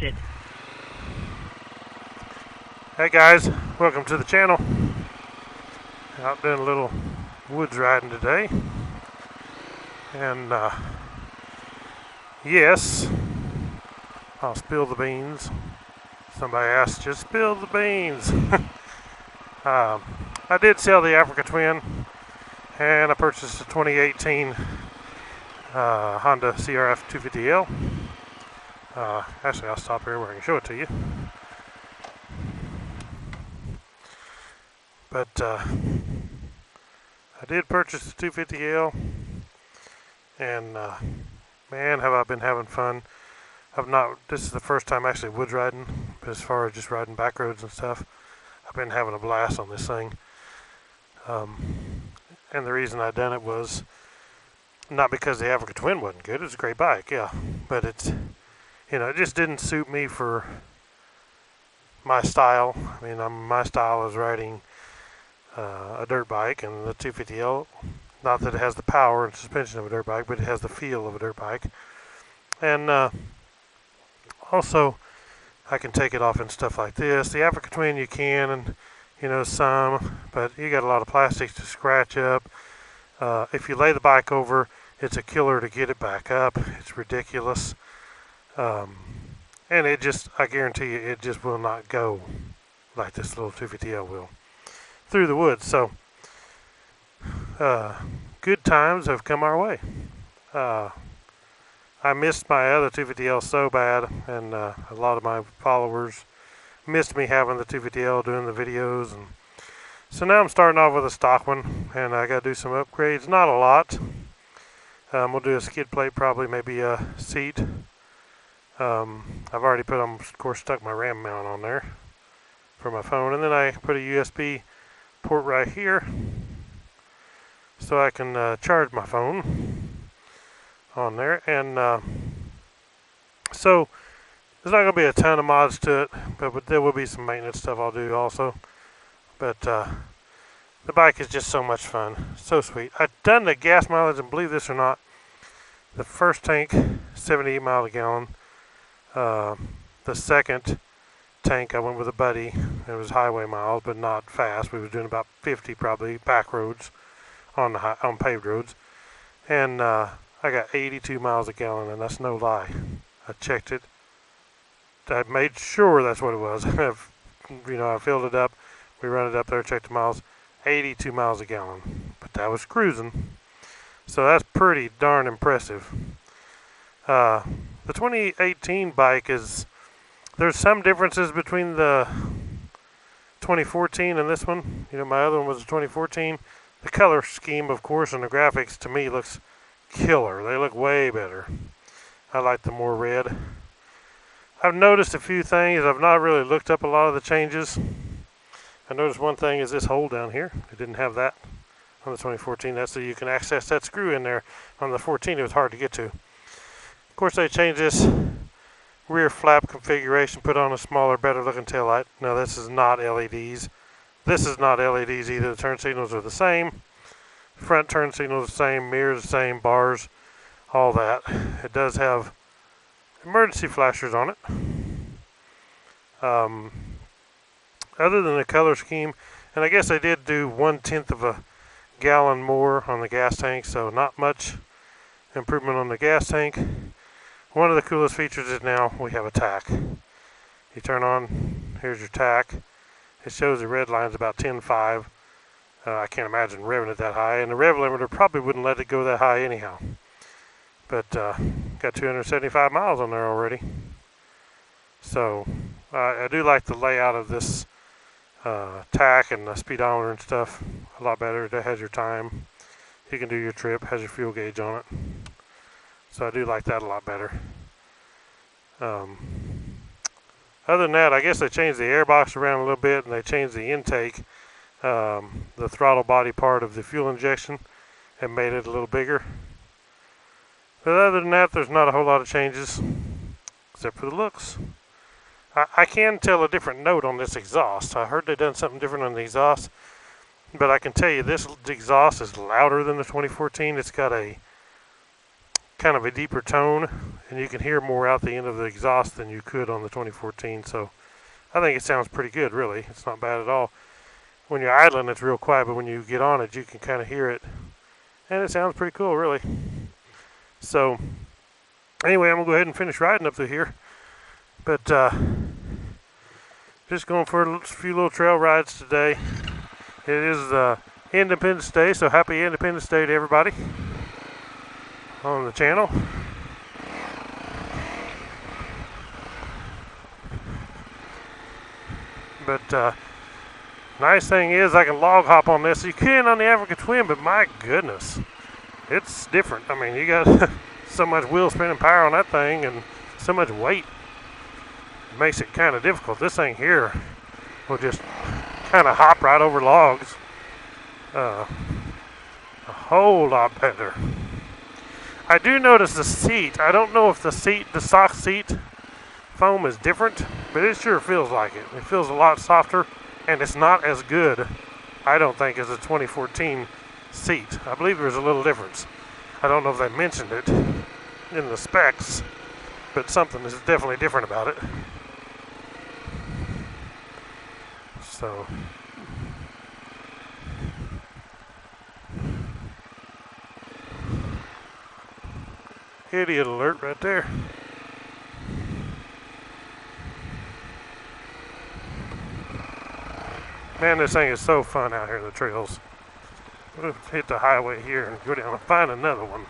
disconnected. Hey guys, welcome to the channel. Out doing a little woods riding today. And yes, I'll spill the beans. Somebody asked, just spill the beans. I did sell the Africa Twin, and I purchased a 2018 Honda CRF250L. Actually, I'll stop here where I can show it to you. But I did purchase the 250L, and man, have I been having fun. This is the first time actually woods riding, but as far as just riding back roads and stuff, I've been having a blast on this thing. And the reason I done it was not because the Africa Twin wasn't good. It was a great bike, yeah, but it just didn't suit me for my style. I mean, my style is riding a dirt bike, and the 250L, not that it has the power and suspension of a dirt bike, but it has the feel of a dirt bike. And also, I can take it off and stuff like this. The Africa Twin you can, and some, but you got a lot of plastics to scratch up. If you lay the bike over, it's a killer to get it back up. It's ridiculous. And I guarantee you, it just will not go like this little 250L will through the woods. So, good times have come our way. I missed my other 250L so bad, and a lot of my followers missed me having the 250L doing the videos, and so now I'm starting off with a stock one, and I got to do some upgrades. Not a lot. We'll do a skid plate, probably, maybe a seat. I've already put on, of course, stuck my RAM mount on there for my phone, and then I put a USB port right here so I can charge my phone on there. And so there's not going to be a ton of mods to it, but there will be some maintenance stuff I'll do also. But the bike is just so much fun, so sweet. I've done the gas mileage, and believe this or not, the first tank 78 miles a gallon. The second tank I went with a buddy. It was highway miles, but not fast. We were doing about 50 probably back roads on paved roads, and I got 82 miles a gallon, and that's no lie. I checked it. I made sure that's what it was. I filled it up. We run it up there, checked the miles. 82 miles a gallon, but that was cruising. So that's pretty darn impressive. The 2018 bike there's some differences between the 2014 and this one. My other one was a 2014. The color scheme, of course, and the graphics to me looks killer. They look way better. I like the more red. I've noticed a few things. I've not really looked up a lot of the changes. I noticed one thing is this hole down here. It didn't have that on the 2014. That's so you can access that screw in there. On the 14, it was hard to get to. Of course, they changed this rear flap configuration, put on a smaller, better looking taillight. Now, this is not LEDs. This is not LEDs either. The turn signals are the same. Front turn signals the same. Mirrors the same. Bars, all that. It does have emergency flashers on it. Other than the color scheme, and I guess they did do 1/10 of a gallon more on the gas tank, so not much improvement on the gas tank. One of the coolest features is now we have a Tach. You turn on, here's your Tach. It shows the red line's about 10.5. I can't imagine revving it that high, and the rev limiter probably wouldn't let it go that high anyhow. But got 275 miles on there already. So I do like the layout of this Tach and the speedometer and stuff a lot better. It has your time. You can do your trip, has your fuel gauge on it. So I do like that a lot better. Other than that, I guess they changed the airbox around a little bit, and they changed the intake, the throttle body part of the fuel injection, and made it a little bigger. But other than that, there's not a whole lot of changes, except for the looks. I can tell a different note on this exhaust. I heard they done something different on the exhaust, but I can tell you this exhaust is louder than the 2014. It's got a kind of a deeper tone. and you can hear more out the end of the exhaust than you could on the 2014. So I think it sounds pretty good, really. It's not bad at all. When you're idling, it's real quiet, but when you get on it, you can kind of hear it, and it sounds pretty cool, really. So anyway, I'm gonna go ahead and finish riding up through here, but just going for a few little trail rides today. It is Independence Day, so happy Independence Day to everybody on the channel. But nice thing is I can log hop on this. You can on the Africa Twin, but my goodness, it's different. I mean, you got so much wheel spinning power on that thing and so much weight. It makes it kind of difficult. This thing here will just kind of hop right over logs. A whole lot better. I do notice the seat. I don't know if the stock seat foam is different, but it sure feels like it. It feels a lot softer, and it's not as good, I don't think, as a 2014 seat. I believe there's a little difference. I don't know if they mentioned it in the specs, but something is definitely different about it. So idiot alert right there. Man, this thing is so fun out here in the trails. We'll hit the highway here and go down and find another one.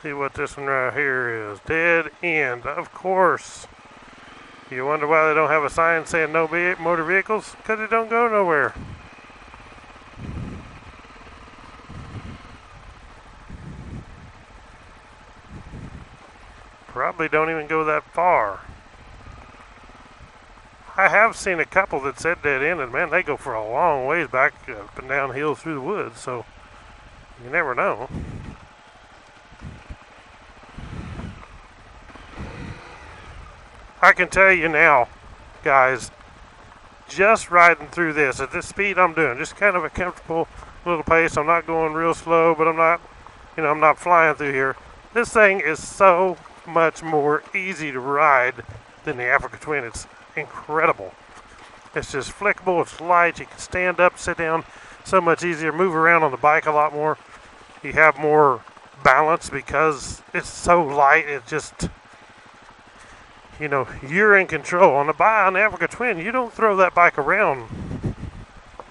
See what this one right here is. Dead end, of course. You wonder why they don't have a sign saying no motor vehicles? Because it don't go nowhere. Probably don't even go that far. I have seen a couple that said dead end, and man, they go for a long ways back up and down hills through the woods, so you never know. I can tell you now, guys, just riding through this at this speed I'm doing, just kind of a comfortable little pace. I'm not going real slow, but I'm not flying through here. This thing is so much more easy to ride than the Africa Twin. It's incredible. It's just flickable, it's light, you can stand up, sit down, so much easier, move around on the bike a lot more. You have more balance because it's so light, it just, you're in control. On the Africa Twin, you don't throw that bike around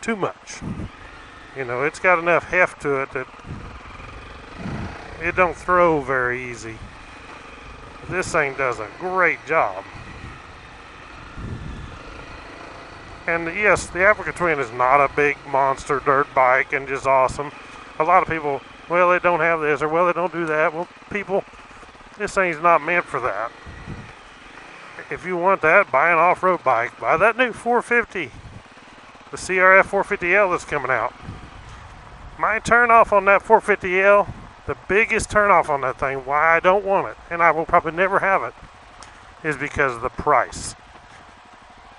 too much. It's got enough heft to it that it don't throw very easy. This thing does a great job. And yes, the Africa Twin is not a big monster dirt bike and just awesome. A lot of people, well, they don't have this, or well, they don't do that. Well, people, this thing's not meant for that. If you want that, buy an off-road bike. Buy that new 450, the CRF250L that's coming out. My turn off on that 450L, the biggest turn off on that thing, why I don't want it, and I will probably never have it, is because of the price.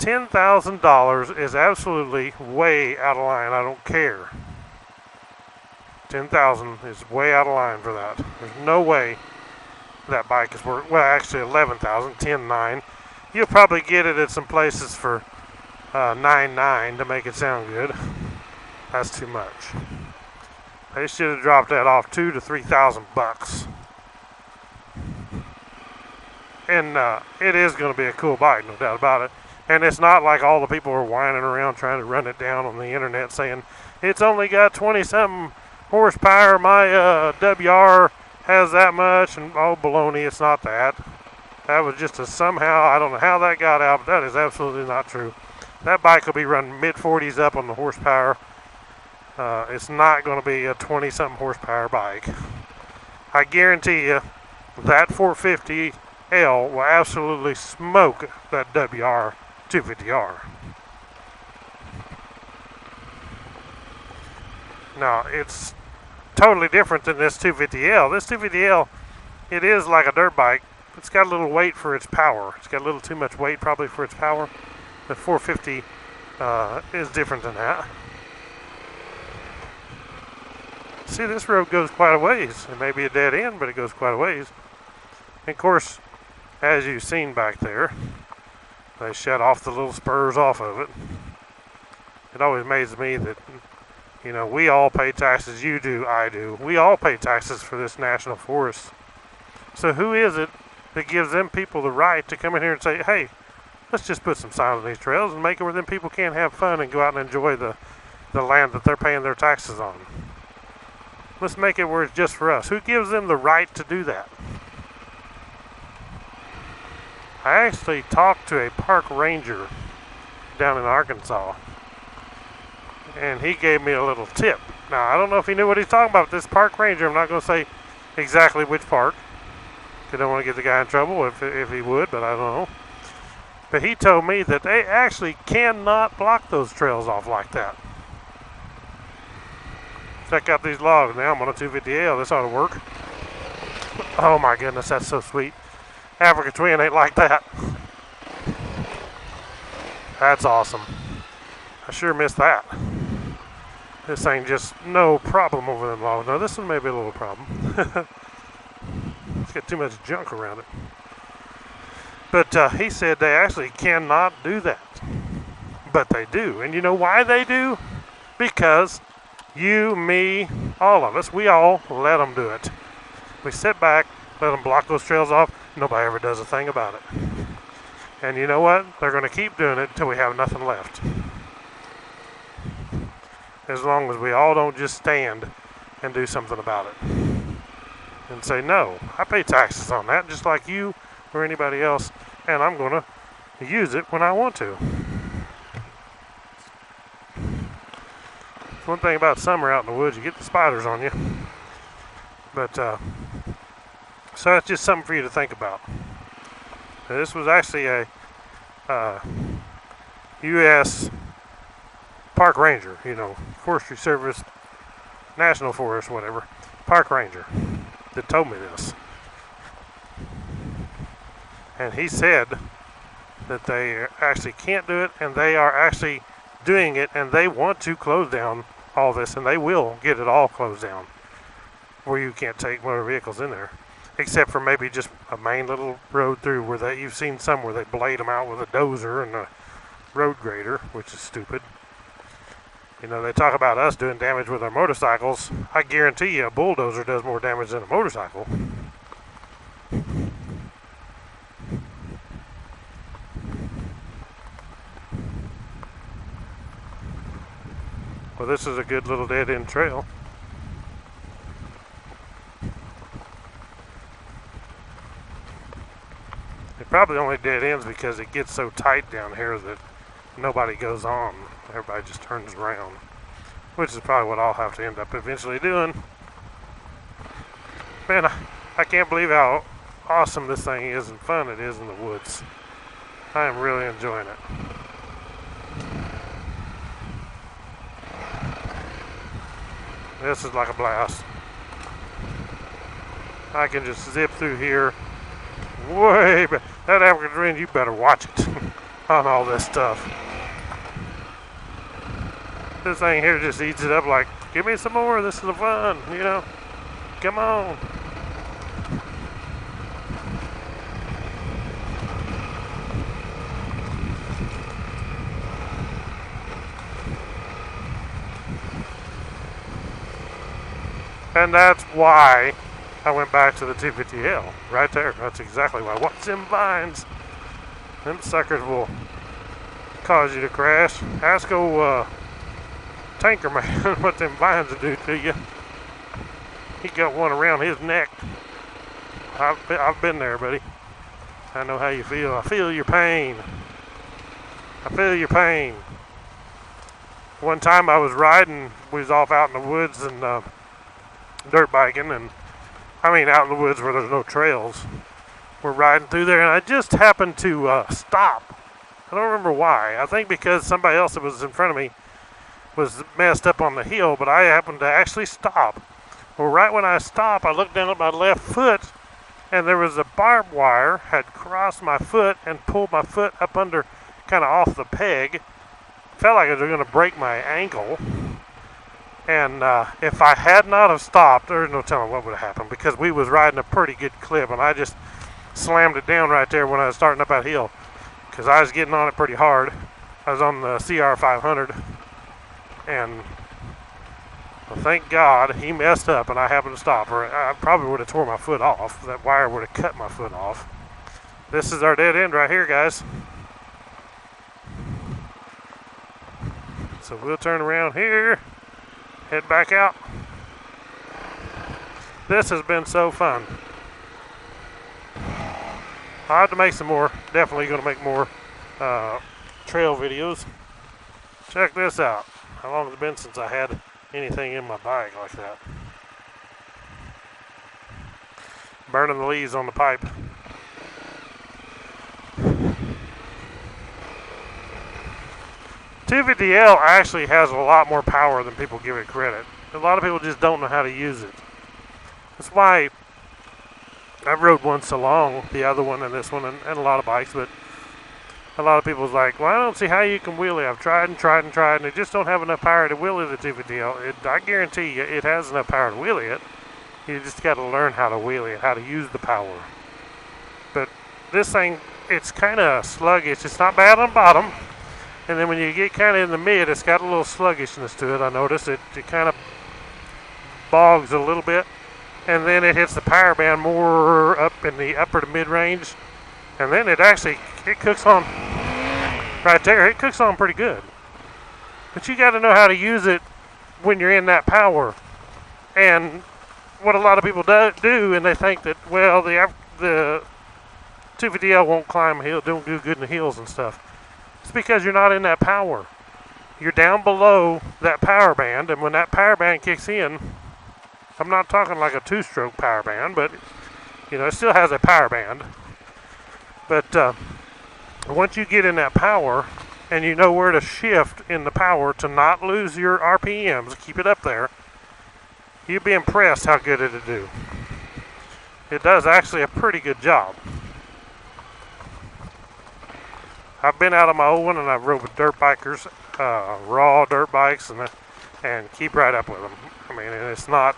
$10,000 is absolutely way out of line. I don't care. $10,000 is way out of line for that. There's no way that bike is worth, well, actually $11,000, $10,900. You'll probably get it at some places for $9,900 to make it sound good. That's too much. They should have dropped that off $2,000 to $3,000. And it is going to be a cool bike, no doubt about it. And it's not like all the people are whining around trying to run it down on the internet saying it's only got 20-something horsepower. My WR has that much, and oh, baloney, it's not that. That was just a somehow, I don't know how that got out, but that is absolutely not true. That bike will be running mid-40s up on the horsepower. It's not going to be a 20-something horsepower bike. I guarantee you that 450L will absolutely smoke that WR250R. Now, it's totally different than this 250L. This 250L, it is like a dirt bike. It's got a little weight for its power. It's got a little too much weight probably for its power. The 450 is different than that. See, this road goes quite a ways. It may be a dead end, but it goes quite a ways. And of course, as you've seen back there, they shut off the little spurs off of it. It always amazes me that, you know, we all pay taxes. You do, I do. We all pay taxes for this national forest. So who is it that gives them people the right to come in here and say, hey, let's just put some signs on these trails and make it where them people can have fun and go out and enjoy the land that they're paying their taxes on. Let's make it where it's just for us. Who gives them the right to do that? I actually talked to a park ranger down in Arkansas, and he gave me a little tip. Now, I don't know if he knew what he's talking about, this park ranger. I'm not going to say exactly which park, because I don't want to get the guy in trouble if he would, but I don't know. But he told me that they actually cannot block those trails off like that. Check out these logs. Now I'm on a 250L. This ought to work. Oh my goodness, that's so sweet. African Twin ain't like that. That's awesome. I sure missed that. This ain't just no problem over them logs. Now this one may be a little problem. It's got too much junk around it. But he said they actually cannot do that. But they do. And you know why they do? Because you, me, all of us, we all let them do it. We sit back, let them block those trails off. Nobody ever does a thing about it. And you know what? They're going to keep doing it until we have nothing left. As long as we all don't just stand and do something about it. And say, no, I pay taxes on that just like you or anybody else, and I'm going to use it when I want to. One thing about summer out in the woods, you get the spiders on you. But, so that's just something for you to think about. Now, this was actually a U.S. park ranger, you know, Forestry Service, National Forest, whatever, park ranger that told me this. And he said that they actually can't do it, and they are actually doing it, and they want to close down all this, and they will get it all closed down where you can't take motor vehicles in there, except for maybe just a main little road through where you've seen some where they blade them out with a dozer and a road grader, which is stupid. You know, they talk about us doing damage with our motorcycles. I guarantee you a bulldozer does more damage than a motorcycle. Well, this is a good little dead-end trail. It probably only dead ends because it gets so tight down here that nobody goes on. Everybody just turns around, which is probably what I'll have to end up eventually doing. Man, I can't believe how awesome this thing is and fun it is in the woods. I am really enjoying it. This is like a blast. I can just zip through here way back. That African Twin, you better watch it on all this stuff. This thing here just eats it up like, give me some more, this is the fun, you know. Come on. And that's why I went back to the 250L right there. That's exactly why. Watch them vines. Them suckers will cause you to crash. Ask old Tanker Man what them vines will do to you. He got one around his neck. I've been there, buddy. I know how you feel. I feel your pain. I feel your pain. One time I was riding, we was off out in the woods and dirt biking, and I mean out in the woods where there's no trails. We're riding through there, and I just happened to stop. I don't remember why. I think because somebody else that was in front of me was messed up on the hill, but I happened to actually stop. Well, right when I stopped, I looked down at my left foot, and there was a barbed wire had crossed my foot and pulled my foot up under, kind of off the peg. Felt like it was going to break my ankle. And if I had not have stopped, there's no telling what would have happened, because we was riding a pretty good clip, and I just slammed it down right there when I was starting up that hill, because I was getting on it pretty hard. I was on the CRF250L, and well, thank God he messed up and I happened to stop, or I probably would have tore my foot off. That wire would have cut my foot off. This is our dead end right here, guys. So we'll turn around here, head back out. This has been so fun. I'll have to make some more. Definitely going to make more trail videos. Check this out. How long has it been since I had anything in my bag like that? Burning the leaves on the pipe. .250L actually has a lot more power than people give it credit. A lot of people just don't know how to use it. That's why I rode one so long, the other one and this one, and a lot of bikes, but a lot of people's like, well, I don't see how you can wheelie. I've tried and tried and tried, and it just don't have enough power to wheelie the .250L. I guarantee you it has enough power to wheelie it. You just got to learn how to wheelie it, how to use the power. But this thing, it's kind of sluggish. It's not bad on the bottom. And then when you get kind of in the mid, it's got a little sluggishness to it. I noticed it kind of bogs a little bit. And then it hits the power band more up in the upper to mid range. And then it cooks on right there. It cooks on pretty good. But you got to know how to use it when you're in that power. And what a lot of people do, and they think that, well, the .250L won't climb a hill, don't do good in the hills and stuff. It's because you're not in that power. You're down below that power band, and when that power band kicks in, I'm not talking like a two-stroke power band, but it still has a power band. But once you get in that power, and you know where to shift in the power to not lose your RPMs, keep it up there, you'd be impressed how good it'll do. It does actually a pretty good job. I've been out on my old one, and I've rode with dirt bikers, raw dirt bikes, and keep right up with them. I mean, it's not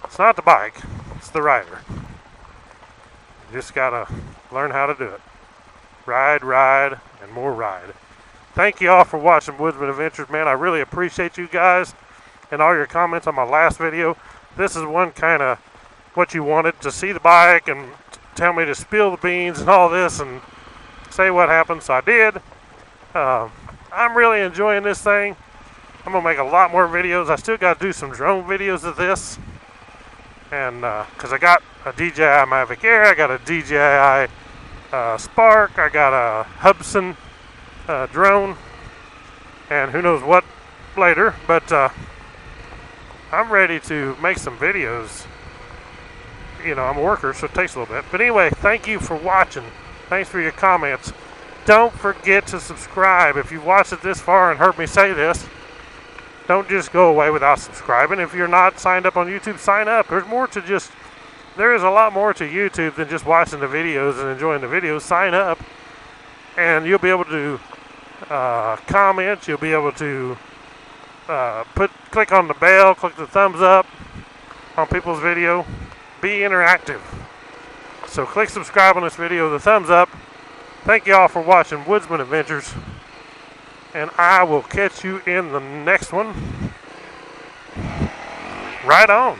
the bike, it's the rider. You just gotta learn how to do it. Ride, and more ride. Thank you all for watching Woodzman Adventures, man. I really appreciate you guys and all your comments on my last video. This is one kind of what you wanted, to see the bike and tell me to spill the beans and all this and say what happened, so I did. I'm really enjoying this thing. I'm gonna make a lot more videos. I still got to do some drone videos of this, and because I got a DJI Mavic Air, I got a DJI Spark, I got a Hubsan drone, and who knows what later, but I'm ready to make some videos. I'm a worker, so it takes a little bit. But anyway, thank you for watching. Thanks for your comments. Don't forget to subscribe. If you've watched it this far and heard me say this, don't just go away without subscribing. If you're not signed up on YouTube, sign up. There is a lot more to YouTube than just watching the videos and enjoying the videos. Sign up, and you'll be able to comment. You'll be able to click on the bell, click the thumbs up on people's video. Be interactive. So click subscribe on this video, the thumbs up. Thank you all for watching Woodzman Adventures, and I will catch you in the next one. Right on.